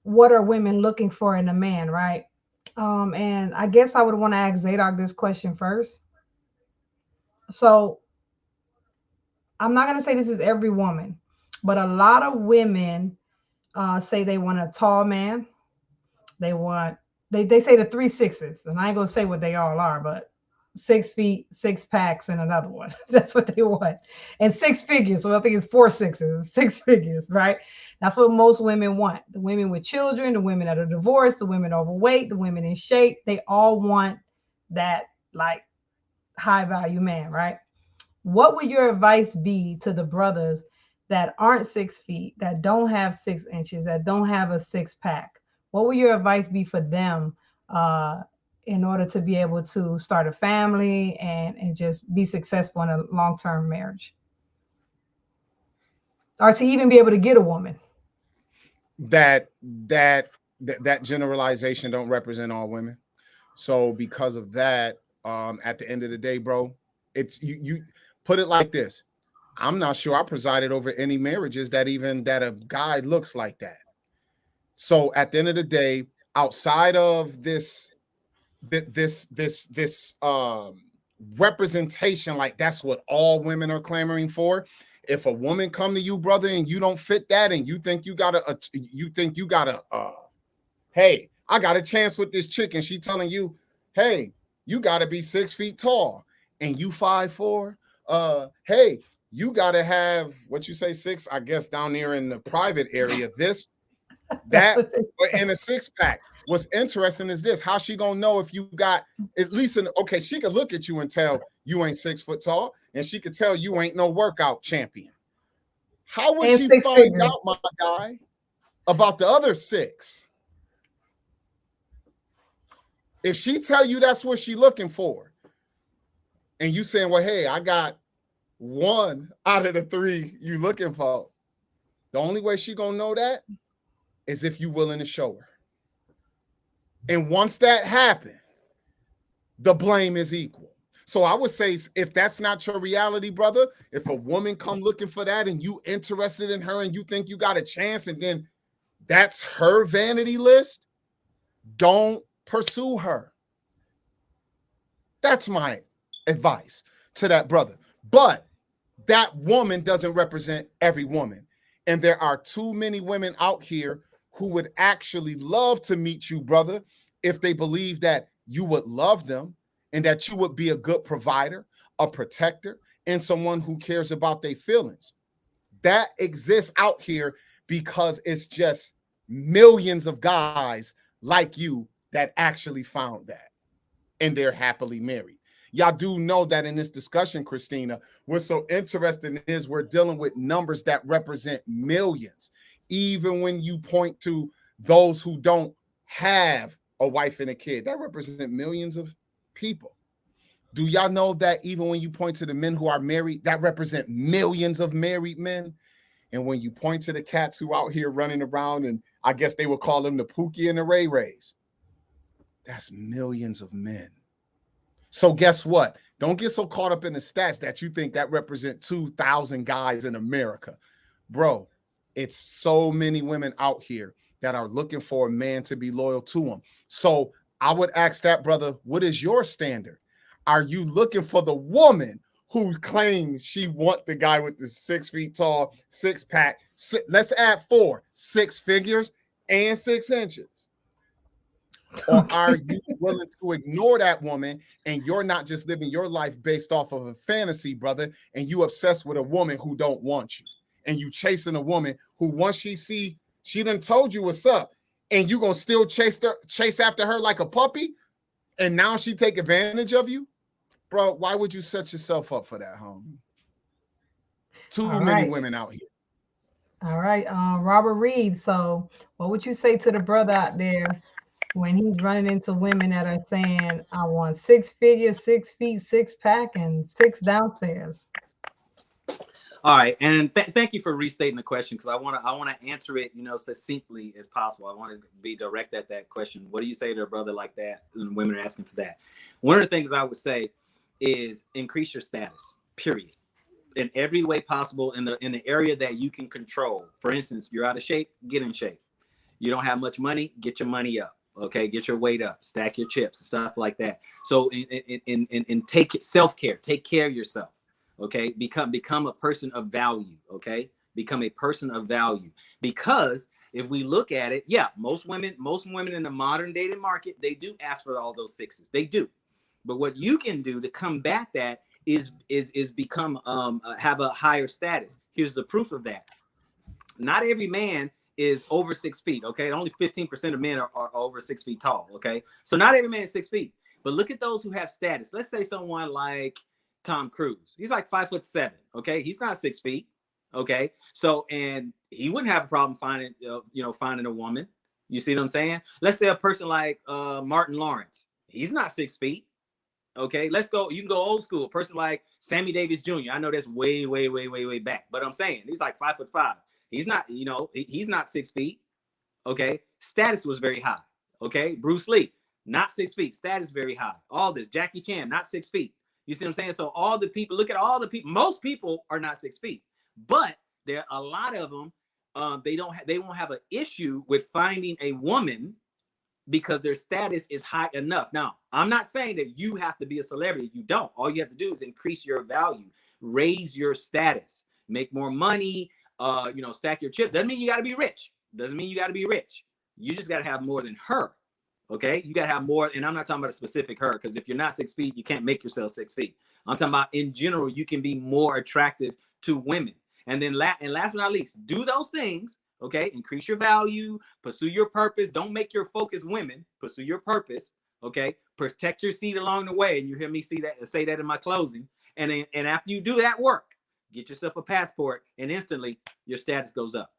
what are women looking for in a man, right? And I guess I would want to ask Zadok this question first. So I'm not gonna say this is every woman, but a lot of women say they want a tall man. They want they say the three sixes, and I ain't gonna say what they all are, but 6 feet, six packs, and another one. That's what they want, and six figures. So I think it's four sixes, six figures, right? That's what most women want. The women with children, the women that are divorced, the women overweight, the women in shape. They all want that like high value man, right? What would your advice be to the brothers that aren't 6 feet, that don't have 6 inches, that don't have a six pack? What would your advice be for them uh, in order to be able to start a family and just be successful in a long term marriage, or to even be able to get a woman? That generalization don't represent all women. So because of that, at the end of the day, bro, it's you put it like this. I'm not sure I presided over any marriages that a guy looks like that. So at the end of the day, outside of this representation, like that's what all women are clamoring for. If a woman come to you, brother, and you don't fit that, and you think you gotta hey, I got a chance with this chick, and she telling you, hey, you gotta be 6 feet tall, and you 5'4". Hey, you gotta have what you say, six, I guess down there in the private area, this, That's that, what they or in a six pack. What's interesting is this: how she gonna know if you got at least an okay? She could look at you and tell you ain't 6 foot tall, and she could tell you ain't no workout champion. How would and she six find figures. out, my guy, about the other six? If she tell you that's what she looking for, and you saying, well, hey, I got one out of the three you looking for, the only way she gonna know that is if you willing to show her. And once that happens, the blame is equal. So I would say, if that's not your reality, brother, if a woman come looking for that and you interested in her and you think you got a chance, and then that's her vanity list, don't pursue her. That's my advice to that brother. But that woman doesn't represent every woman. And there are too many women out here who would actually love to meet you, brother, if they believe that you would love them and that you would be a good provider, a protector, and someone who cares about their feelings. That exists out here because it's just millions of guys like you that actually found that, and they're happily married. Y'all do know that in this discussion, Christina, what's so interesting is we're dealing with numbers that represent millions. Even when you point to those who don't have a wife and a kid, that represent millions of people. Do y'all know that even when you point to the men who are married, that represent millions of married men? And when you point to the cats who out here running around, and I guess they would call them the Pookie and the Ray Rays, that's millions of men. So guess what? Don't get so caught up in the stats that you think that represent 2,000 guys in America. Bro, it's so many women out here that are looking for a man to be loyal to them. So I would ask that brother, what is your standard? Are you looking for the woman who claims she want the guy with the 6 feet tall, six pack? Let's add four, six figures and 6 inches. Or are Okay. you willing to ignore that woman, and you're not just living your life based off of a fantasy, brother, and you obsessed with a woman who don't want you, and you chasing a woman who once she done told you what's up, and you gonna still chase after her like a puppy, and now she take advantage of you? Bro, why would you set yourself up for that, homie? Too All many right. women out here. All right. Robert Reed. So, what would you say to the brother out there when he's running into women that are saying, I want six figures, 6 feet, six pack, and six downstairs? All right, and thank you for restating the question, because I want to answer it, succinctly as possible. I want to be direct at that question. What do you say to a brother like that when women are asking for that? One of the things I would say is increase your status. Period. In every way possible, in the area that you can control. For instance, you're out of shape, get in shape. You don't have much money, get your money up. Okay, get your weight up, stack your chips, stuff like that. So in take self-care, take care of yourself. Okay, become a person of value. Okay, become a person of value. Because if we look at it, yeah, most women in the modern dating market, they do ask for all those sixes. They do. But what you can do to combat that is become have a higher status. Here's the proof of that. Not every man is over 6 feet. Okay, only 15% of men are over 6 feet tall. Okay, so not every man is 6 feet. But look at those who have status. Let's say someone like Tom Cruise. He's like 5'7". Okay, he's not 6 feet. Okay, so and he wouldn't have a problem finding finding a woman. You see what I'm saying? Let's say a person like Martin Lawrence. He's not 6 feet. Okay, let's go. You can go old school. A person like Sammy Davis Jr. I know that's way back, but I'm saying he's like 5'5". He's not, he's not 6 feet. Okay, status was very high. Okay, Bruce Lee, not 6 feet, status very high. All this, Jackie Chan, not 6 feet. You see what I'm saying? So all the people, look at all the people. Most people are not 6 feet, but there are a lot of them. They won't have an issue with finding a woman because their status is high enough. Now, I'm not saying that you have to be a celebrity. You don't. All you have to do is increase your value, raise your status, make more money, stack your chips. Doesn't mean you got to be rich. Doesn't mean you got to be rich. You just got to have more than her. Okay. You got to have more. And I'm not talking about a specific her, because if you're not 6 feet, you can't make yourself 6 feet. I'm talking about in general, you can be more attractive to women. And then last but not least, do those things. Okay. Increase your value, pursue your purpose. Don't make your focus women, pursue your purpose. Okay. Protect your seat along the way. And you hear me say that in my closing. And after you do that work, get yourself a passport, and instantly your status goes up.